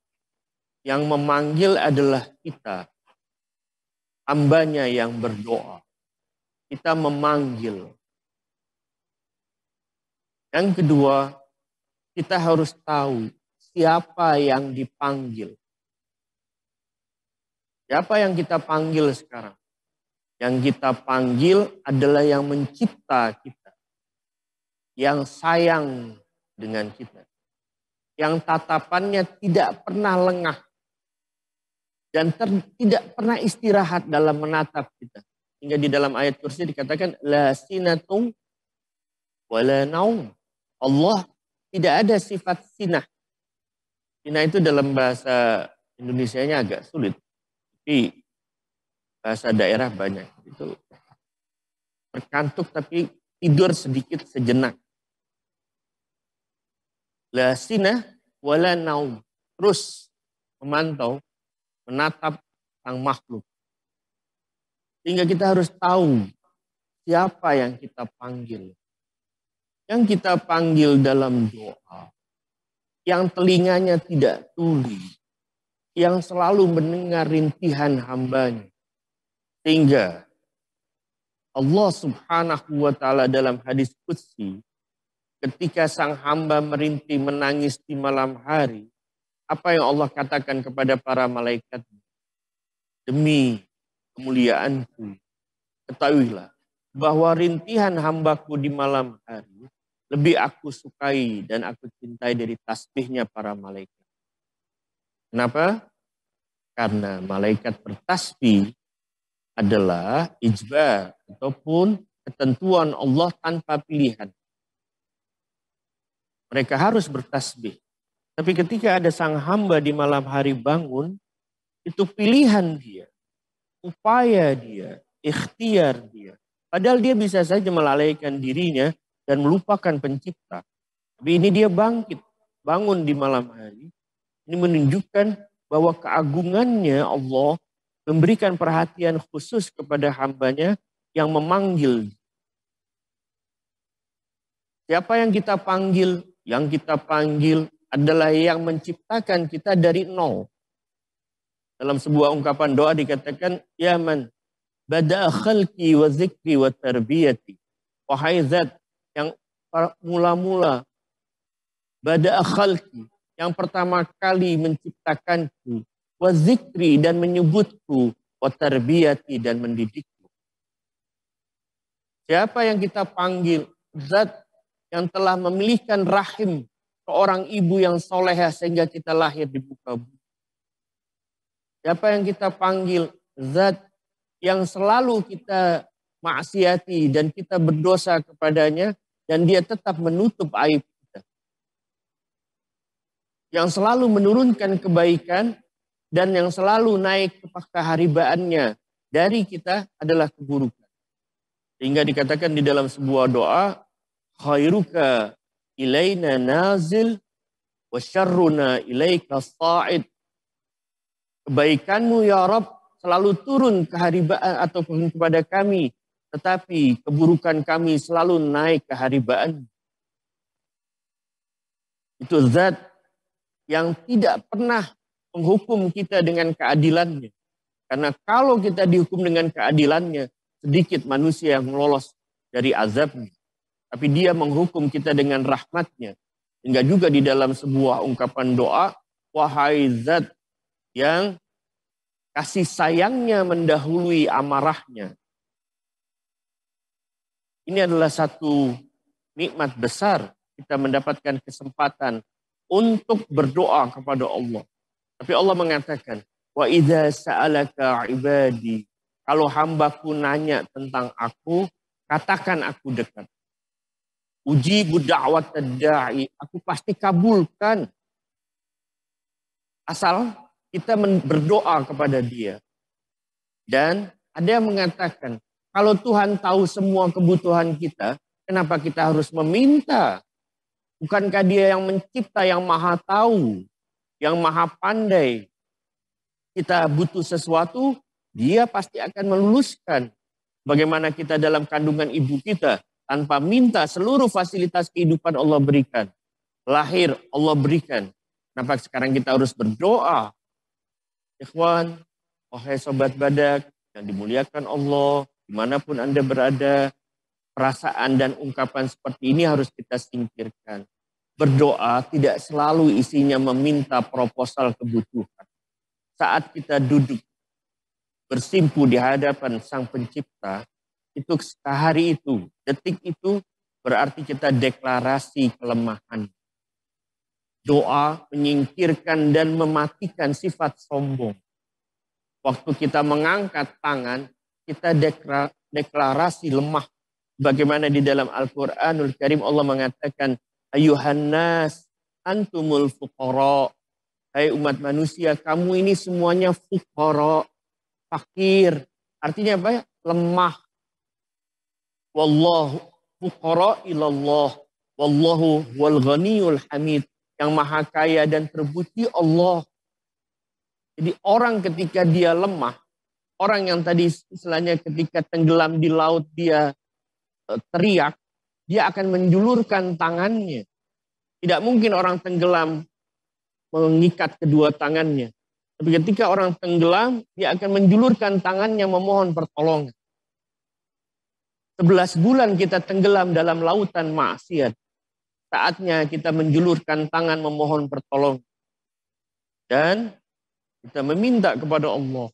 Yang memanggil adalah kita, hambanya yang berdoa. Kita memanggil. Yang kedua, kita harus tahu siapa yang dipanggil. Siapa yang kita panggil sekarang? Yang kita panggil adalah yang mencipta kita. Yang sayang dengan kita. Yang tatapannya tidak pernah lengah. Dan tidak pernah istirahat dalam menatap kita. Hingga di dalam ayat kursi dikatakan, La sinatung wala naum. Allah tidak ada sifat sinah. Sinah itu dalam bahasa Indonesianya agak sulit. Tapi bahasa daerah banyak. Itu terkantuk tapi tidur sedikit sejenak. La sinah wala naum. Terus memantau, menatap sang makhluk. Sehingga kita harus tahu siapa yang kita panggil. Yang kita panggil dalam doa. Yang telinganya tidak tuli. Yang selalu mendengar rintihan hambanya. Sehingga Allah Subhanahu wa ta'ala dalam hadis qudsi ketika sang hamba merintih menangis di malam hari, apa yang Allah katakan kepada para malaikat? Demi kemuliaanku, ketahuilah bahwa rintihan hambaku di malam hari lebih aku sukai dan aku cintai dari tasbihnya para malaikat. Kenapa? Karena malaikat bertasbih adalah ijbar ataupun ketentuan Allah tanpa pilihan. Mereka harus bertasbih. Tapi ketika ada sang hamba di malam hari bangun, itu pilihan dia, upaya dia, ikhtiar dia. Padahal dia bisa saja melalaikan dirinya dan melupakan pencipta. Tapi ini dia bangkit, bangun di malam hari. Ini menunjukkan bahwa keagungannya Allah memberikan perhatian khusus kepada hambanya yang memanggil. Siapa yang kita panggil? Yang kita panggil adalah yang menciptakan kita dari nol. Dalam sebuah ungkapan doa dikatakan, ya man bada'a khalqi wa zikri wa tarbiyati. Wahai zat yang mula-mula bada'a khalqi, yang pertama kali menciptakanku, wa zikri dan menyebutku, wa tarbiyati dan mendidikku. Siapa yang kita panggil? Zat yang telah memilihkan rahim seorang ibu yang solehah sehingga kita lahir di muka bumi. Siapa yang kita panggil? Zat yang selalu kita maksiati dan kita berdosa kepadanya dan dia tetap menutup aib kita. Yang selalu menurunkan kebaikan dan yang selalu naik ke keharibaannya dari kita adalah keburukan. Sehingga dikatakan di dalam sebuah doa, khairuka ilaina nazil wa syarruna ilaika sa'id. Kebaikanmu ya Rabb selalu turun keharibaan atau kepada kami, tetapi keburukan kami selalu naik keharibaan. Itu zat yang tidak pernah menghukum kita dengan keadilannya. Karena kalau kita dihukum dengan keadilannya, sedikit manusia yang lolos dari azabnya. Tapi dia menghukum kita dengan rahmatnya. Hingga juga di dalam sebuah ungkapan doa, wahai zat yang kasih sayangnya mendahului amarahnya. Ini adalah satu nikmat besar kita mendapatkan kesempatan untuk berdoa kepada Allah. Tapi Allah mengatakan, wa idza sa'alaka ibadi, kalau hambaku nanya tentang aku, katakan aku dekat. Ujibu da'wat da'i, aku pasti kabulkan. Asal kita berdoa kepada dia. Dan ada yang mengatakan, kalau Tuhan tahu semua kebutuhan kita, kenapa kita harus meminta? Bukankah dia yang mencipta, yang maha tahu, yang maha pandai? Kita butuh sesuatu, dia pasti akan meluluskan. Bagaimana kita dalam kandungan ibu kita, tanpa minta seluruh fasilitas kehidupan Allah berikan. Lahir Allah berikan. Kenapa sekarang kita harus berdoa? Ikhwan, wahai sobat badak yang dimuliakan Allah, dimanapun Anda berada, perasaan dan ungkapan seperti ini harus kita singkirkan. Berdoa tidak selalu isinya meminta proposal kebutuhan. Saat kita duduk bersimpu di hadapan Sang Pencipta, itu sehari itu, detik itu berarti kita deklarasi kelemahan. Doa menyingkirkan dan mematikan sifat sombong. Waktu kita mengangkat tangan, kita deklarasi lemah. Bagaimana di dalam Al-Quranul Karim Allah mengatakan, ayuhan nas antumul fuqara. Hai umat manusia, kamu ini semuanya fuqara, fakir. Artinya apa ya? Lemah. Wallahu fuqara ilallah. Wallahu wal ghaniyul hamid. Yang maha kaya dan terpuji Allah. Jadi orang ketika dia lemah, orang yang tadi istilahnya ketika tenggelam di laut dia teriak, dia akan menjulurkan tangannya. Tidak mungkin orang tenggelam mengikat kedua tangannya. Tapi ketika orang tenggelam, dia akan menjulurkan tangannya memohon pertolongan. 11 bulan kita tenggelam dalam lautan maksiat. saatnya kita menjulurkan tangan memohon pertolongan. Dan kita meminta kepada Allah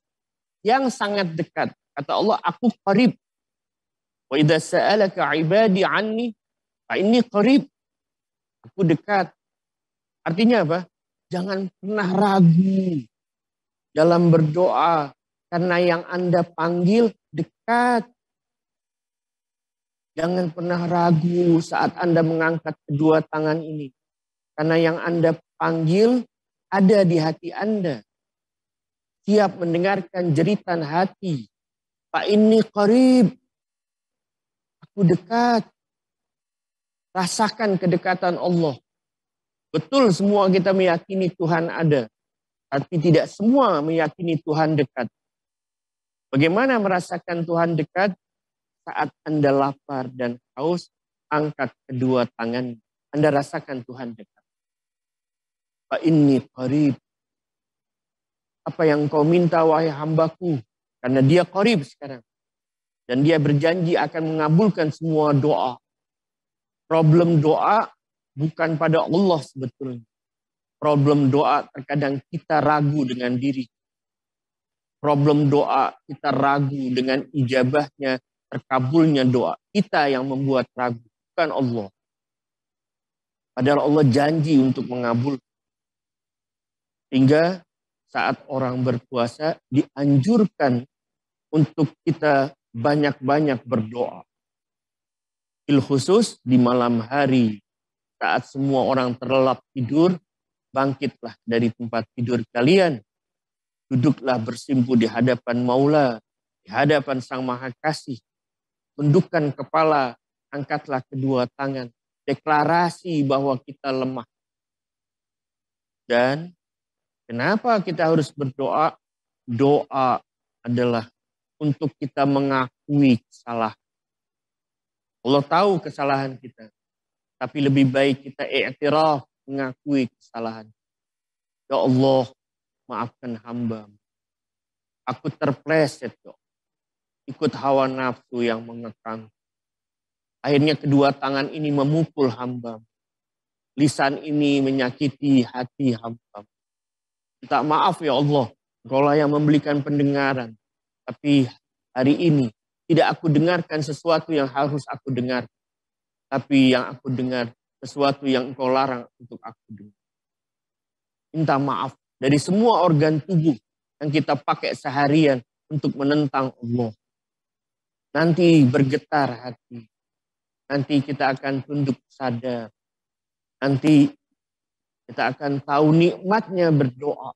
yang sangat dekat. Kata Allah, aku qarib. Wa idza sa'alaka ibadi anni fa inni qarib. Aku dekat. Artinya apa? Jangan pernah ragu dalam berdoa. Karena yang Anda panggil dekat. Jangan pernah ragu saat Anda mengangkat kedua tangan ini. Karena yang Anda panggil ada di hati Anda. Siap mendengarkan jeritan hati. Fa inni qarib. Aku dekat. Rasakan kedekatan Allah. Betul semua kita meyakini Tuhan ada. Tapi tidak semua meyakini Tuhan dekat. Bagaimana merasakan Tuhan dekat? Saat Anda lapar dan haus, angkat kedua tangan. Anda rasakan Tuhan dekat. Fa inni qarib. Apa yang kau minta wahai hambaku? Karena dia qarib sekarang. Dan dia berjanji akan mengabulkan semua doa. Problem doa bukan pada Allah sebetulnya. Problem doa terkadang kita ragu dengan diri. Problem doa kita ragu dengan ijabahnya, terkabulnya doa. Kita yang membuat ragu, bukan Allah. Padahal Allah janji untuk mengabul. Hingga saat orang berpuasa dianjurkan untuk kita banyak-banyak berdoa. Khusus di malam hari saat semua orang terlelap tidur, bangkitlah dari tempat tidur kalian. Duduklah bersimpu di hadapan Maula, di hadapan Sang Maha Kasih. Tundukkan kepala, angkatlah kedua tangan. Deklarasi bahwa kita lemah. Dan kenapa kita harus berdoa? Doa adalah untuk kita mengakui kesalahan. Allah tahu kesalahan kita. Tapi lebih baik kita i'tiraf, mengakui kesalahan. Ya Allah, maafkan hamba. Aku terpleset, ya. Ikut hawa nafsu yang mengekang. Akhirnya kedua tangan ini memukul hamba. Lisan ini menyakiti hati hamba. Minta maaf ya Allah, Engkaulah yang memberikan pendengaran. Tapi hari ini tidak aku dengarkan sesuatu yang harus aku dengar. Tapi yang aku dengar sesuatu yang Engkau larang untuk aku dengar. Minta maaf dari semua organ tubuh yang kita pakai seharian untuk menentang Allah. Nanti bergetar hati. Nanti kita akan tunduk sadar. Nanti kita akan tahu nikmatnya berdoa.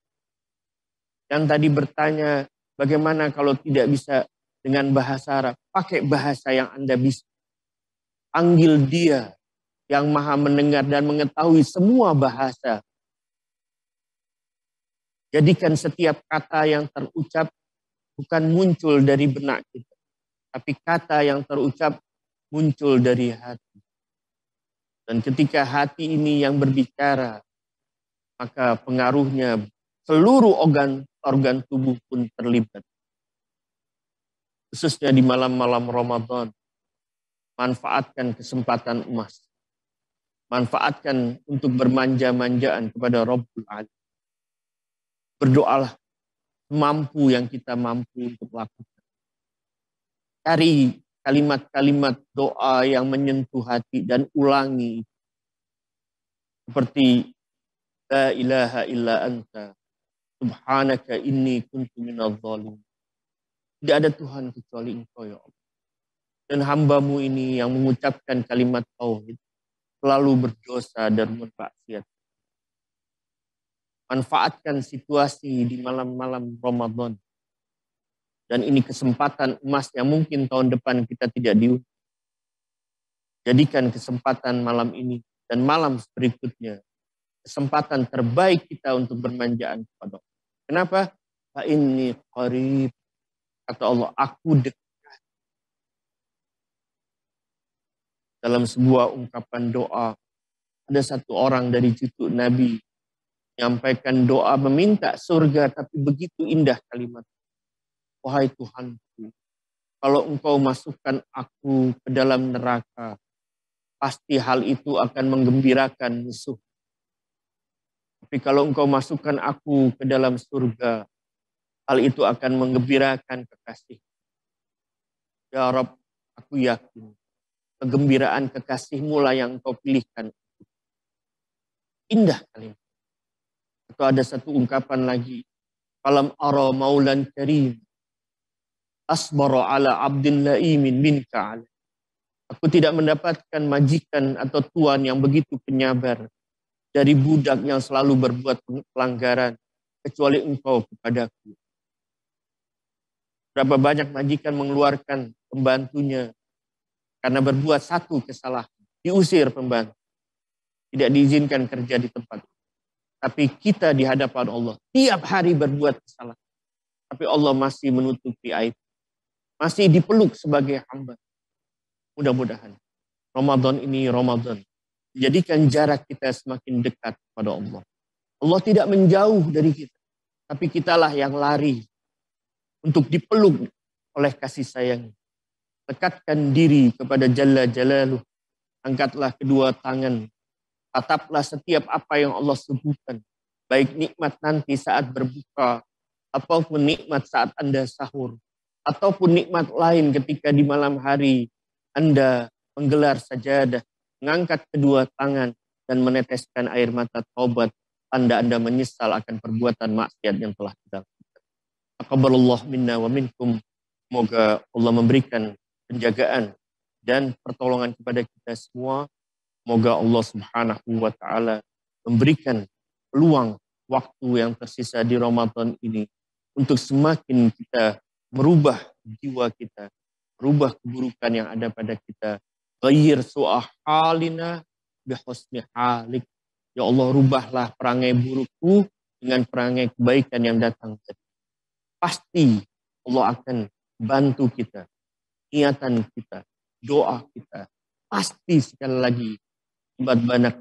Yang tadi bertanya, bagaimana kalau tidak bisa dengan bahasa Arab? Pakai bahasa yang Anda bisa. Panggil Dia yang maha mendengar dan mengetahui semua bahasa. Jadikan setiap kata yang terucap bukan muncul dari benak kita. Tapi kata yang terucap muncul dari hati. Dan ketika hati ini yang berbicara, maka pengaruhnya seluruh organ tubuh pun terlibat. Khususnya di malam-malam Ramadan. Manfaatkan kesempatan emas. Manfaatkan untuk bermanja-manjaan kepada Rabbul Alamin. Berdoalah mampu yang kita mampu untuk lakukan. Cari kalimat-kalimat doa yang menyentuh hati dan ulangi. Seperti La ilaha illa anta subhanaka inni kuntu minadh dhalimin. Tidak ada Tuhan kecuali Engkau ya Allah. Dan hamba-Mu ini yang mengucapkan kalimat tauhid selalu berdosa dan bermaksiat. Manfaatkan situasi di malam-malam Ramadan. Dan ini kesempatan emas yang mungkin tahun depan kita tidak diuji. Jadikan kesempatan malam ini dan malam berikutnya kesempatan terbaik kita untuk bermanjaan kepada Allah. Kenapa? Fa inni qarib. Kata Allah, aku dekat. Dalam sebuah ungkapan doa, ada satu orang dari cucu Nabi menyampaikan doa meminta surga, tapi begitu indah kalimat. Wahai Tuhanku, kalau Engkau masukkan aku ke dalam neraka, pasti hal itu akan menggembirakan musuh. Tapi kalau engkau masukkan aku ke dalam surga, hal itu akan menggembirakan kekasih. Ya Rabb, aku yakin kegembiraan kekasihmu lah yang engkau pilihkan. Indah kalimat. Atau ada satu ungkapan lagi. Falam ara maulan karim asbara ala abdin laimin minka alaih. Aku tidak mendapatkan majikan atau tuan yang begitu penyabar dari budak yang selalu berbuat pelanggaran kecuali engkau kepadaku. Berapa banyak majikan mengeluarkan pembantunya karena berbuat satu kesalahan, diusir pembantu, tidak diizinkan kerja di tempat. Tapi kita di hadapan Allah tiap hari berbuat kesalahan, tapi Allah masih menutupi aib, masih dipeluk sebagai hamba. Mudah-mudahan Ramadan ini Ramadan menjadikan jarak kita semakin dekat kepada Allah. Allah tidak menjauh dari kita, tapi kitalah yang lari untuk dipeluk oleh kasih sayang. Dekatkan diri kepada Jalla Jalaluh. Angkatlah kedua tangan. Tataplah setiap apa yang Allah sebutkan. Baik nikmat nanti saat berbuka, ataupun nikmat saat Anda sahur, ataupun nikmat lain ketika di malam hari Anda menggelar sajadah, mengangkat kedua tangan, dan meneteskan air mata taubat. Tanda Anda menyesal akan perbuatan maksiat yang telah dilakukan. Taqabbalallahu minna wa minkum. Semoga Allah memberikan penjagaan dan pertolongan kepada kita semua. Semoga Allah Subhanahu wa taala memberikan peluang waktu yang tersisa di Ramadan ini untuk semakin kita merubah jiwa kita, merubah keburukan yang ada pada kita. Ghayyir su'ah halina bihusni halik. Ya Allah, rubahlah perangai burukku dengan perangai kebaikan yang datang. Pasti Allah akan bantu kita, niatan kita, doa kita. Pasti sekali lagi,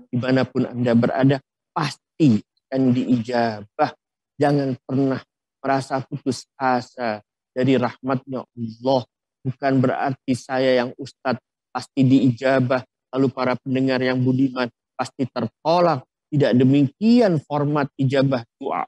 dimanapun Anda berada, pasti akan diijabah. Jangan pernah merasa putus asa dari rahmatnya Allah. Bukan berarti saya yang ustadz pasti diijabah, lalu para pendengar yang budiman pasti tertolak. Tidak demikian format ijabah doa.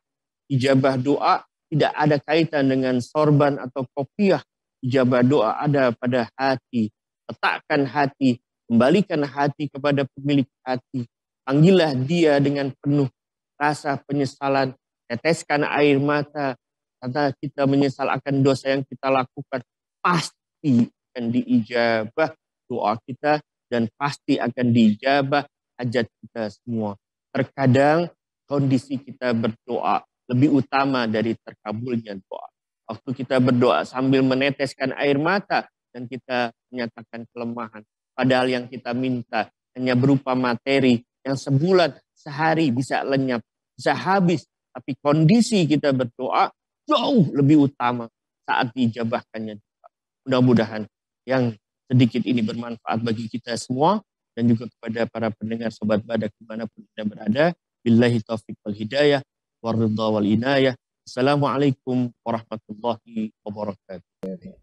Ijabah doa tidak ada kaitan dengan sorban atau kopiah. Ijabah doa ada pada hati. Letakkan hati, kembalikan hati kepada pemilik hati. Panggillah dia dengan penuh rasa penyesalan. Teteskan air mata. Karena kita menyesal akan dosa yang kita lakukan. Pasti akan diijabah doa kita. Dan pasti akan diijabah hajat kita semua. Terkadang kondisi kita berdoa lebih utama dari terkabulnya doa. Waktu kita berdoa sambil meneteskan air mata dan kita menyatakan kelemahan. Padahal yang kita minta hanya berupa materi yang sebulan, sehari bisa lenyap, bisa habis. Tapi kondisi kita berdoa jauh lebih utama saat diijabahkannya doa. Mudah-mudahan yang sedikit ini bermanfaat bagi kita semua dan juga kepada para pendengar Sobat Badak dimanapun Anda berada. Billahi taufiq wal hidayah, waridha wal inayah. Assalamualaikum warahmatullahi wabarakatuh.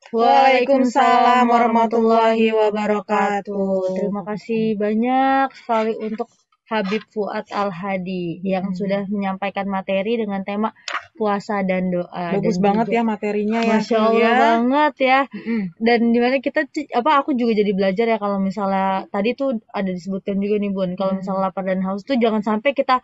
Waalaikumsalam warahmatullahi wabarakatuh. Terima kasih banyak sekali untuk Habib Fuad Al-Hadi yang sudah menyampaikan materi dengan tema puasa dan doa. Bagus dan banget juga, ya materinya ya. Masya Allah banget ya. Dan dimana kita aku juga jadi belajar ya, kalau misalnya tadi tuh ada disebutkan juga nih Bun, kalau misalnya lapar dan haus tuh jangan sampai kita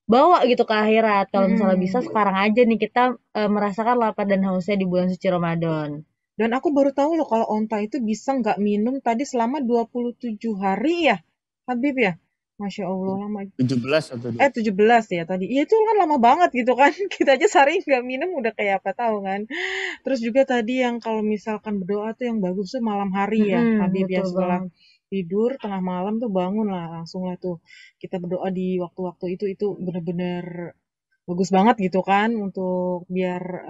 bawa gitu ke akhirat. Kalau misalnya bisa sekarang aja nih kita merasakan lapar dan hausnya di bulan suci Ramadan. Dan aku baru tahu loh kalau onta itu bisa nggak minum tadi selama 27 hari ya, Habib ya. Masya Allah lama. 17 atau 17 ya tadi. Iya itu kan lama banget gitu kan. Kita aja sehari nggak minum udah kayak apa tahu kan. Terus juga tadi yang kalau misalkan berdoa tuh yang bagus tuh malam hari ya, Habib ya, setelah tidur tengah malam tuh bangun lah langsung lah tuh kita berdoa di waktu-waktu itu bener-bener bagus banget gitu kan untuk biar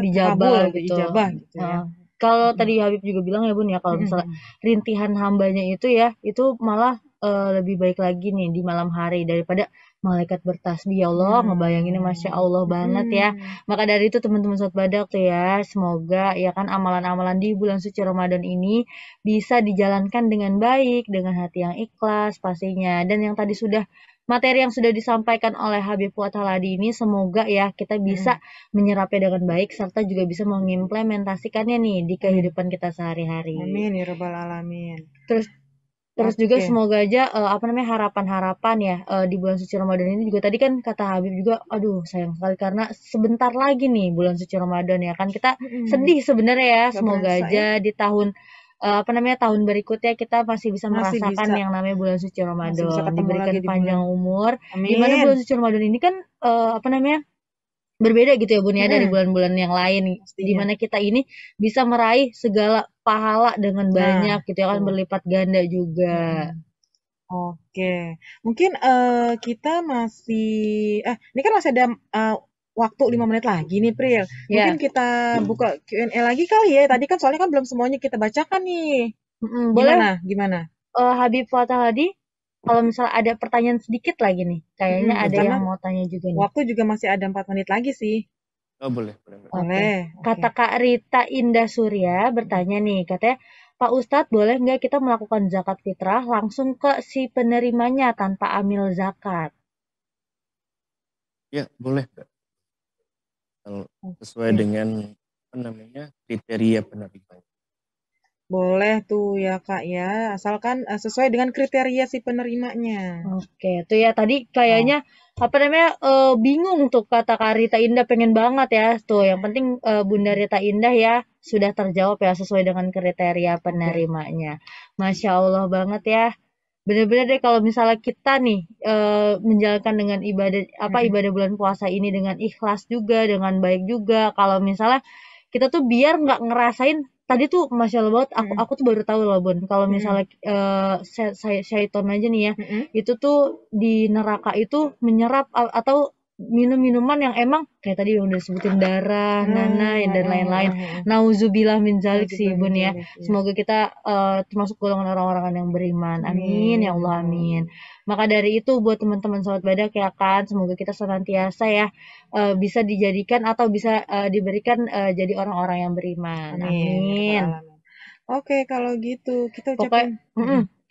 dijabah gitu. Dijabah gitu ya. Kalau tadi Habib juga bilang ya Bun ya, kalau misalnya rintihan hambanya itu ya, itu malah lebih baik lagi nih di malam hari daripada malaikat bertasbih. Ya Allah, ngebayanginnya Masya Allah banget ya. Maka dari itu teman-teman Sobat Badak tuh ya, semoga ya kan amalan-amalan di bulan suci Ramadan ini bisa dijalankan dengan baik, dengan hati yang ikhlas pastinya. Dan yang tadi sudah materi yang sudah disampaikan oleh Habib Fuad Haladi ini, semoga ya kita bisa menyerapnya dengan baik serta juga bisa mengimplementasikannya nih di kehidupan kita sehari-hari. Amin ya rabbal alamin. Terus juga semoga aja harapan-harapan ya di bulan suci Ramadan ini juga tadi kan kata Habib juga, aduh sayang sekali karena sebentar lagi nih bulan suci Ramadan ya kan, kita sedih sebenarnya ya. Semoga aja di tahun tahun berikutnya kita masih bisa merasakan yang namanya bulan suci Ramadan, diberikan panjang umur. Dimana bulan suci Ramadan ini kan berbeda gitu ya Bun ya dari bulan-bulan yang lain, dimana kita ini bisa meraih segala pahala dengan banyak gitu ya kan, berlipat ganda juga. Oke, mungkin kita masih ini kan masih ada waktu 5 menit lagi nih Pril. Mungkin kita buka Q&A lagi kali ya. Tadi kan soalnya kan belum semuanya kita bacakan nih. Gimana? Habib Fuad Haladi, kalau misalnya ada pertanyaan sedikit lagi nih, kayaknya ada yang mau tanya juga nih. Waktu juga masih ada 4 menit lagi sih. Oh boleh. Kata Kak Rita Indah Surya bertanya nih, katanya, Pak Ustadz boleh nggak kita melakukan zakat fitrah langsung ke si penerimanya tanpa amil zakat? Ya boleh Kak. Kalau sesuai dengan kriteria penerimanya. Boleh tuh ya Kak ya, asalkan sesuai dengan kriteria si penerimanya. Oke, tuh ya tadi kayaknya bingung tuh kata Kak Rita Indah, pengen banget ya tuh. Yang penting Bunda Rita Indah ya sudah terjawab ya sesuai dengan kriteria penerimanya. Masya Allah banget ya. Bener-bener deh kalau misalnya kita nih menjalankan dengan ibadah bulan puasa ini dengan ikhlas juga, dengan baik juga. Kalau misalnya kita tuh biar nggak ngerasain tadi tuh Masya Allah banget, aku tuh baru tahu loh Bun, kalau misalnya syaiton aja nih ya, itu tuh di neraka itu menyerap atau minum-minuman yang emang kayak tadi udah sebutin darah, nanah dan lain-lain. Nauzubillah min zalik sih Bun ya. Semoga kita termasuk golongan orang-orang yang beriman. Amin ya Allah, amin. Maka dari itu buat teman-teman Sobat Badak ya kan, semoga kita senantiasa ya bisa dijadikan atau bisa diberikan jadi orang-orang yang beriman. Amin. Oke, kalau gitu kita ucapin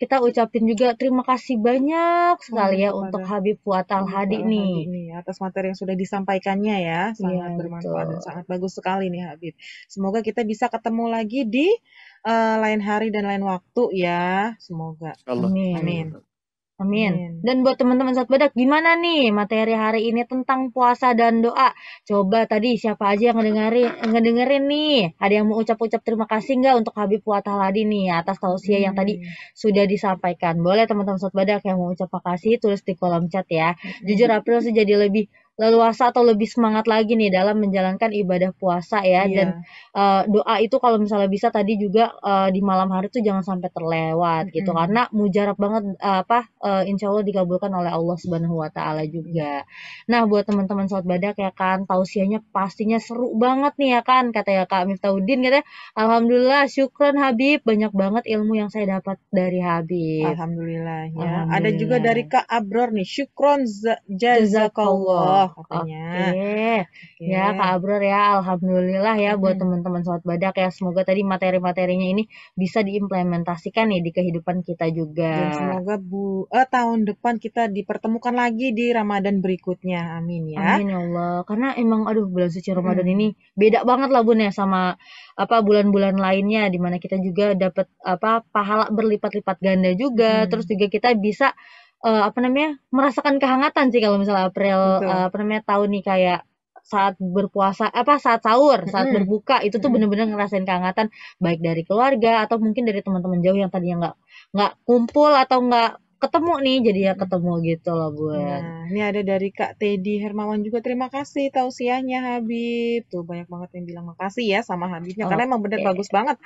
kita ucapin juga terima kasih banyak sekali ya untuk Habib Fuad Haladi nih atas materi yang sudah disampaikannya ya, sangat bermanfaat dan sangat bagus sekali nih Habib. Semoga kita bisa ketemu lagi di lain hari dan lain waktu ya, semoga. Amin. Dan buat teman-teman Sobat Badak, gimana nih materi hari ini tentang puasa dan doa? Coba tadi siapa aja yang ngedengerin nih? Ada yang mau ucap-ucap terima kasih nggak untuk Habib Fuad Haladi nih atas tausiah yang tadi sudah disampaikan? Boleh teman-teman Sobat Badak yang mau ucap makasih tulis di kolom chat ya. Jujur April sih jadi lebih leluasa atau lebih semangat lagi nih dalam menjalankan ibadah puasa ya. Dan doa itu kalau misalnya bisa tadi juga di malam hari tuh jangan sampai terlewat gitu, karena mujarab banget insya Allah dikabulkan oleh Allah Subhanahu wa Ta'ala juga. Nah buat teman-teman Sobat Badak ya kan, tausiahnya pastinya seru banget nih ya kan, kata ya Kak Miftahudin, katanya alhamdulillah syukron Habib, banyak banget ilmu yang saya dapat dari Habib. Alhamdulillah ya. Ada juga dari Kak Abror nih, syukron jazakallah katanya. Ya Kak Abror ya, alhamdulillah ya buat teman-teman Sobat Badak ya, semoga tadi materi-materinya ini bisa diimplementasikan nih di kehidupan kita juga. Dan semoga tahun depan kita dipertemukan lagi di Ramadan berikutnya. Amin ya. Amin ya Allah. Karena emang bulan suci Ramadan ini beda banget lah Bun ya sama bulan-bulan lainnya, dimana kita juga dapat pahala berlipat-lipat ganda juga. Terus juga kita bisa merasakan kehangatan sih kalau misalnya April tahu nih kayak saat berpuasa saat sahur, saat berbuka itu tuh bener-bener ngerasain kehangatan baik dari keluarga atau mungkin dari teman-teman jauh yang tadinya nggak kumpul atau nggak ketemu nih, jadi ya ketemu gitu loh Bun. Nah, ini ada dari Kak Teddy Hermawan juga, terima kasih tausiahnya Habib. Tuh banyak banget yang bilang makasih ya sama Habibnya, karena emang bener bagus banget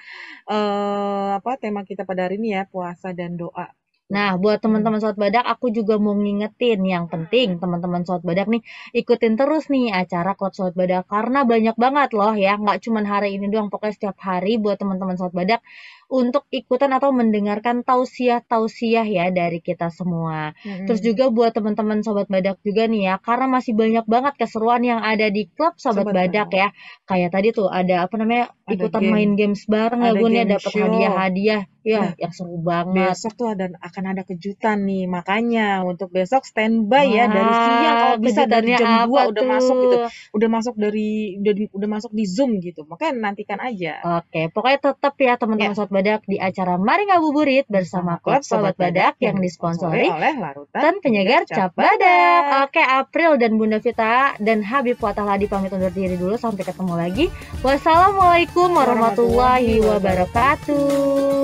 tema kita pada hari ini ya, puasa dan doa. Nah, buat teman-teman Sobat Badak, aku juga mau ngingetin yang penting teman-teman Sobat Badak nih ikutin terus nih acara Klub Sobat Badak karena banyak banget loh ya, nggak cuma hari ini doang, pokoknya setiap hari buat teman-teman Sobat Badak untuk ikutan atau mendengarkan tausiah-tausiah ya dari kita semua. Terus juga buat teman-teman Sobat Badak juga nih ya, karena masih banyak banget keseruan yang ada di Klub Sobat Badak ya. Kayak tadi tuh ada apa namanya ikutan main games bareng ya Bun ya, dapat hadiah-hadiah ya, yang seru banget. Besok tuh akan ada kejutan nih, makanya untuk besok standby ya dari siang kalau bisa dari jam 2 udah masuk gitu. Udah masuk di Zoom gitu. Makanya nantikan aja. Oke, pokoknya tetap ya teman-teman Sobat Badak di acara Mari Ngabuburit bersama Klub Sobat Badak yang disponsori oleh Larutan Penyegar Cap Badak. Oke, April dan Bunda Vita dan Habib Watahladi pamit undur diri dulu, sampai ketemu lagi. Wassalamualaikum warahmatullahi wabarakatuh.